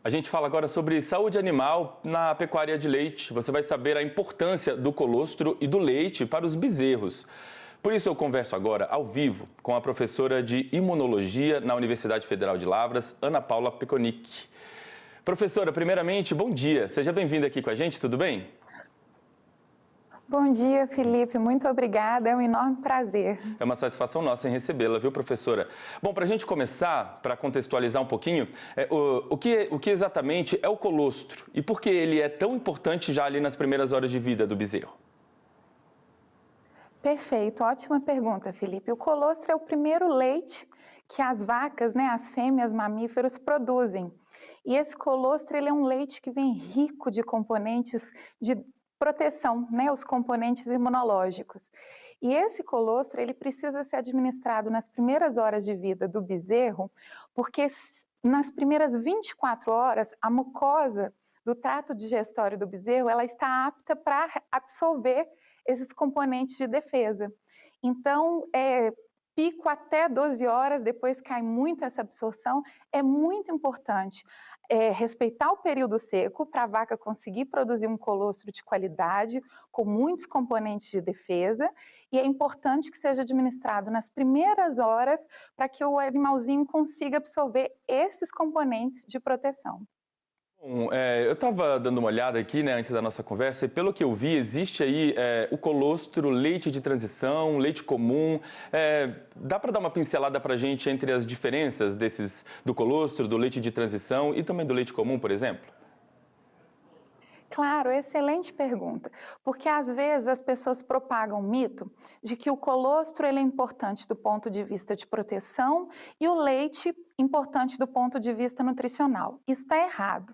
A gente fala agora sobre saúde animal na pecuária de leite. Você vai saber a importância do colostro e do leite para os bezerros. Por isso eu converso agora ao vivo com a professora de imunologia na Universidade Federal de Lavras, Ana Paula Peconic. Professora, primeiramente, bom dia. Seja bem-vinda aqui com a gente, tudo bem? Bom dia, Felipe. Muito obrigada. É um enorme prazer. É uma satisfação nossa em recebê-la, viu, professora? Bom, para a gente começar, para contextualizar um pouquinho, o que exatamente é o colostro e por que ele é tão importante já ali nas primeiras horas de vida do bezerro? Perfeito. Ótima pergunta, Felipe. O colostro é o primeiro leite que as vacas, as fêmeas mamíferos produzem. E esse colostro, ele é um leite que vem rico de componentes de proteção, os componentes imunológicos. E esse colostro, ele precisa ser administrado nas primeiras horas de vida do bezerro, porque nas primeiras 24 horas, a mucosa do trato digestório do bezerro, ela está apta para absorver esses componentes de defesa. Então, pico até 12 horas, depois cai muito essa absorção, é muito importante respeitar o período seco para a vaca conseguir produzir um colostro de qualidade, com muitos componentes de defesa, e é importante que seja administrado nas primeiras horas para que o animalzinho consiga absorver esses componentes de proteção. Bom, eu estava dando uma olhada aqui, antes da nossa conversa, e pelo que eu vi, existe aí o colostro, leite de transição, leite comum. Dá para dar uma pincelada para a gente entre as diferenças do colostro, do leite de transição e também do leite comum, por exemplo? Claro, excelente pergunta, porque às vezes as pessoas propagam o mito de que o colostro ele é importante do ponto de vista de proteção e o leite importante do ponto de vista nutricional. Isso está errado.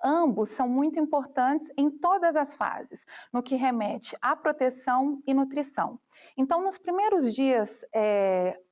Ambos são muito importantes em todas as fases, no que remete à proteção e nutrição. Então, nos primeiros dias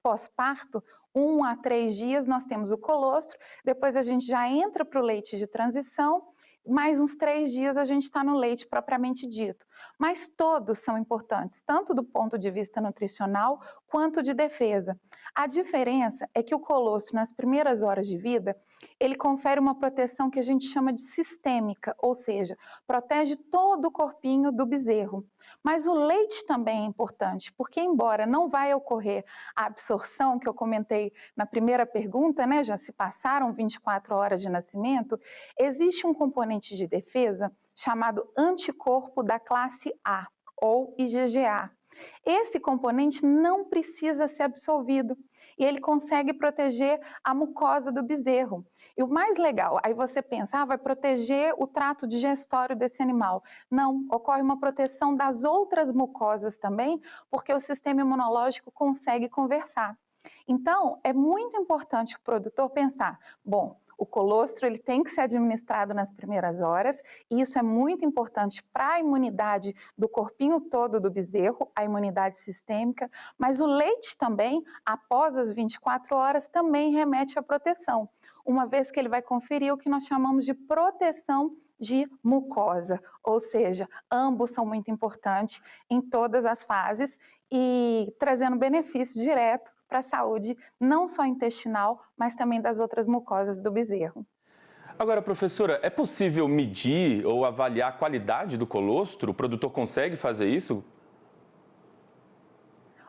pós-parto, 1 a 3 dias, nós temos o colostro, depois a gente já entra para o leite de transição, mais uns 3 dias a gente está no leite propriamente dito. Mas todos são importantes, tanto do ponto de vista nutricional quanto de defesa. A diferença é que o colostro, nas primeiras horas de vida, ele confere uma proteção que a gente chama de sistêmica, ou seja, protege todo o corpinho do bezerro. Mas o leite também é importante, porque embora não vai ocorrer a absorção que eu comentei na primeira pergunta, já se passaram 24 horas de nascimento, existe um componente de defesa chamado anticorpo da classe A, ou IgGA. Esse componente não precisa ser absorvido e ele consegue proteger a mucosa do bezerro. E o mais legal, aí você pensa, vai proteger o trato digestório desse animal. Não, ocorre uma proteção das outras mucosas também, porque o sistema imunológico consegue conversar. Então, é muito importante o produtor pensar, bom, o colostro ele tem que ser administrado nas primeiras horas, e isso é muito importante para a imunidade do corpinho todo do bezerro, a imunidade sistêmica, mas o leite também, após as 24 horas, também remete à proteção, uma vez que ele vai conferir o que nós chamamos de proteção de mucosa, ou seja, ambos são muito importantes em todas as fases e trazendo benefício direto para a saúde, não só intestinal, mas também das outras mucosas do bezerro. Agora, professora, é possível medir ou avaliar a qualidade do colostro? O produtor consegue fazer isso?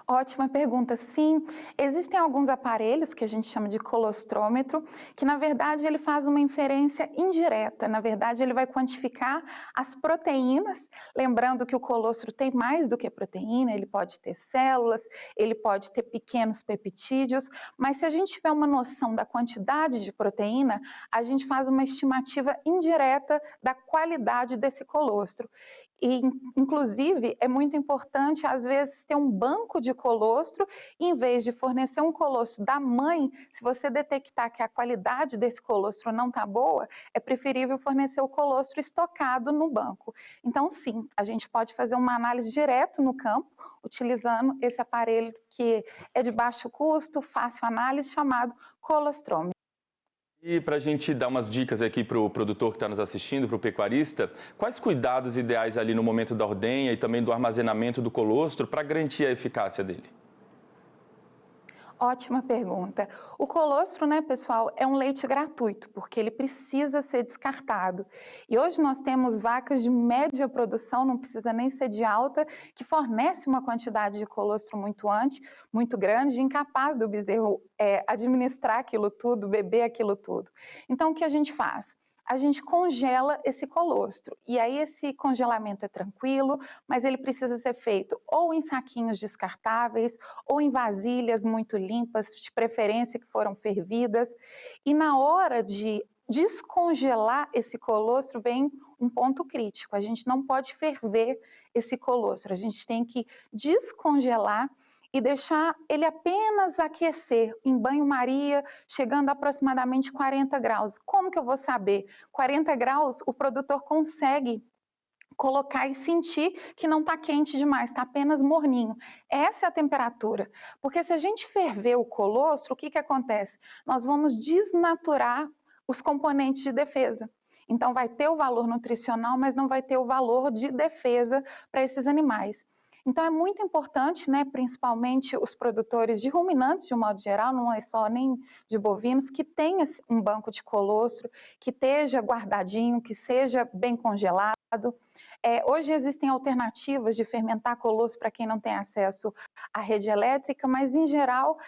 Ótima pergunta. Sim, existem alguns aparelhos que a gente chama de colostrômetro, que na verdade ele faz uma inferência indireta. Na verdade, ele vai quantificar as proteínas, lembrando que o colostro tem mais do que proteína, ele pode ter células, ele pode ter pequenos peptídeos, mas se a gente tiver uma noção da quantidade de proteína, a gente faz uma estimativa indireta da qualidade desse colostro. E, inclusive, é muito importante, às vezes, ter um banco de colostro, e, em vez de fornecer um colostro da mãe, se você detectar que a qualidade desse colostro não está boa, é preferível fornecer o colostro estocado no banco. Então, sim, a gente pode fazer uma análise direto no campo, utilizando esse aparelho que é de baixo custo, fácil análise, chamado colostrômetro. E para a gente dar umas dicas aqui para o produtor que está nos assistindo, para o pecuarista, quais cuidados ideais ali no momento da ordenha e também do armazenamento do colostro para garantir a eficácia dele? Ótima pergunta. O colostro, né, pessoal, é um leite gratuito, porque ele precisa ser descartado. E hoje nós temos vacas de média produção, não precisa nem ser de alta, que fornece uma quantidade de colostro muito grande, incapaz do bezerro administrar aquilo tudo, beber aquilo tudo. Então, o que a gente faz? A gente congela esse colostro. E aí esse congelamento é tranquilo, mas ele precisa ser feito ou em saquinhos descartáveis ou em vasilhas muito limpas, de preferência que foram fervidas. E na hora de descongelar esse colostro vem um ponto crítico. A gente não pode ferver esse colostro, a gente tem que descongelar e deixar ele apenas aquecer em banho-maria, chegando a aproximadamente 40 graus. Como que eu vou saber? 40 graus, o produtor consegue colocar e sentir que não está quente demais, está apenas morninho. Essa é a temperatura. Porque se a gente ferver o colostro, o que acontece? Nós vamos desnaturar os componentes de defesa. Então vai ter o valor nutricional, mas não vai ter o valor de defesa para esses animais. Então é muito importante, né, principalmente os produtores de ruminantes, de um modo geral, não é só nem de bovinos, que tenha um banco de colostro, que esteja guardadinho, que seja bem congelado. Hoje existem alternativas de fermentar colostro para quem não tem acesso à rede elétrica, mas em geral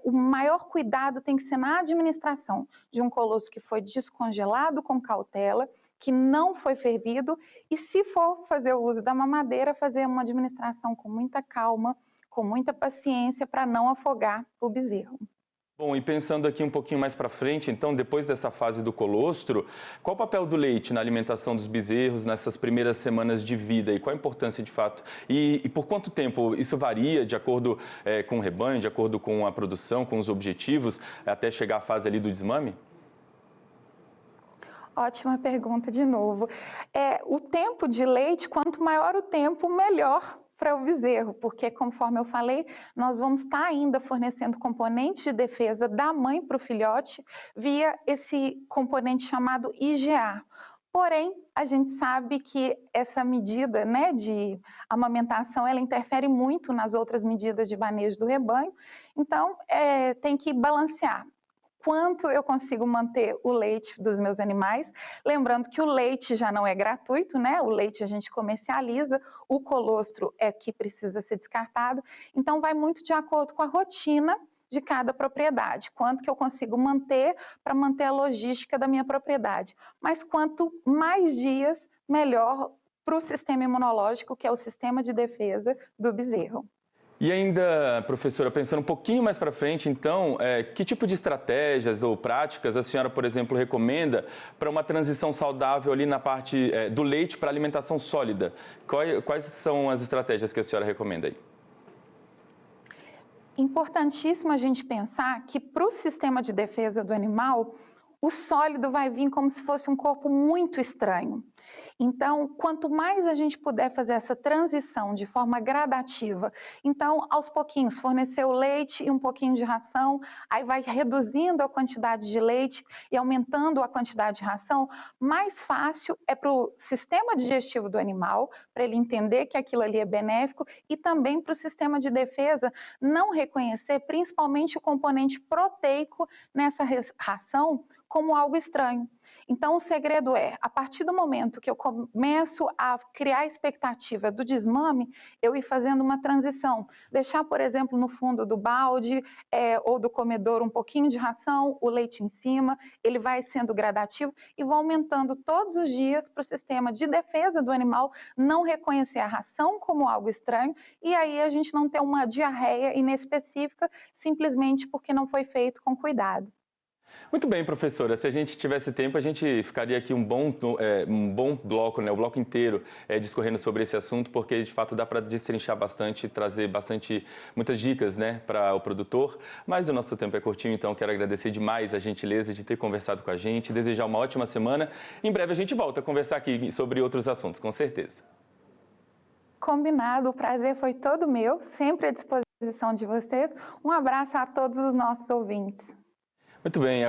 o maior cuidado tem que ser na administração de um colostro que foi descongelado com cautela, que não foi fervido, e se for fazer o uso da mamadeira, fazer uma administração com muita calma, com muita paciência para não afogar o bezerro. Bom, e pensando aqui um pouquinho mais para frente, então, depois dessa fase do colostro, qual o papel do leite na alimentação dos bezerros nessas primeiras semanas de vida e qual a importância de fato? E por quanto tempo isso varia de acordo com o rebanho, de acordo com a produção, com os objetivos, até chegar à fase ali do desmame? Ótima pergunta de novo. O tempo de leite, quanto maior o tempo, melhor para o bezerro, porque conforme eu falei, nós vamos estar ainda fornecendo componentes de defesa da mãe para o filhote via esse componente chamado IgA. Porém, a gente sabe que essa medida, né, de amamentação, ela interfere muito nas outras medidas de manejo do rebanho, então tem que balancear quanto eu consigo manter o leite dos meus animais. Lembrando que o leite já não é gratuito, né? O leite a gente comercializa, o colostro é que precisa ser descartado. Então, vai muito de acordo com a rotina de cada propriedade. Quanto que eu consigo manter para manter a logística da minha propriedade. Mas quanto mais dias, melhor para o sistema imunológico, que é o sistema de defesa do bezerro. E ainda, professora, pensando um pouquinho mais para frente, então, que tipo de estratégias ou práticas a senhora, por exemplo, recomenda para uma transição saudável ali na parte do leite para alimentação sólida? Quais são as estratégias que a senhora recomenda aí? Importantíssimo a gente pensar que para o sistema de defesa do animal, o sólido vai vir como se fosse um corpo muito estranho. Então, quanto mais a gente puder fazer essa transição de forma gradativa, então, aos pouquinhos, fornecer o leite e um pouquinho de ração, aí vai reduzindo a quantidade de leite e aumentando a quantidade de ração, mais fácil é para o sistema digestivo do animal, para ele entender que aquilo ali é benéfico, e também para o sistema de defesa não reconhecer principalmente o componente proteico nessa ração como algo estranho. Então, o segredo é, a partir do momento que eu começo a criar a expectativa do desmame, eu ir fazendo uma transição. Deixar, por exemplo, no fundo do balde ou do comedor um pouquinho de ração, o leite em cima, ele vai sendo gradativo e vou aumentando todos os dias para o sistema de defesa do animal não reconhecer a ração como algo estranho e aí a gente não ter uma diarreia inespecífica simplesmente porque não foi feito com cuidado. Muito bem, professora. Se a gente tivesse tempo, a gente ficaria aqui um bom bloco, né, o bloco inteiro, discorrendo sobre esse assunto, porque de fato dá para destrinchar bastante, trazer muitas dicas, né, para o produtor. Mas o nosso tempo é curtinho, então quero agradecer demais a gentileza de ter conversado com a gente, desejar uma ótima semana. Em breve a gente volta a conversar aqui sobre outros assuntos, com certeza. Combinado, o prazer foi todo meu, sempre à disposição de vocês. Um abraço a todos os nossos ouvintes. Muito bem.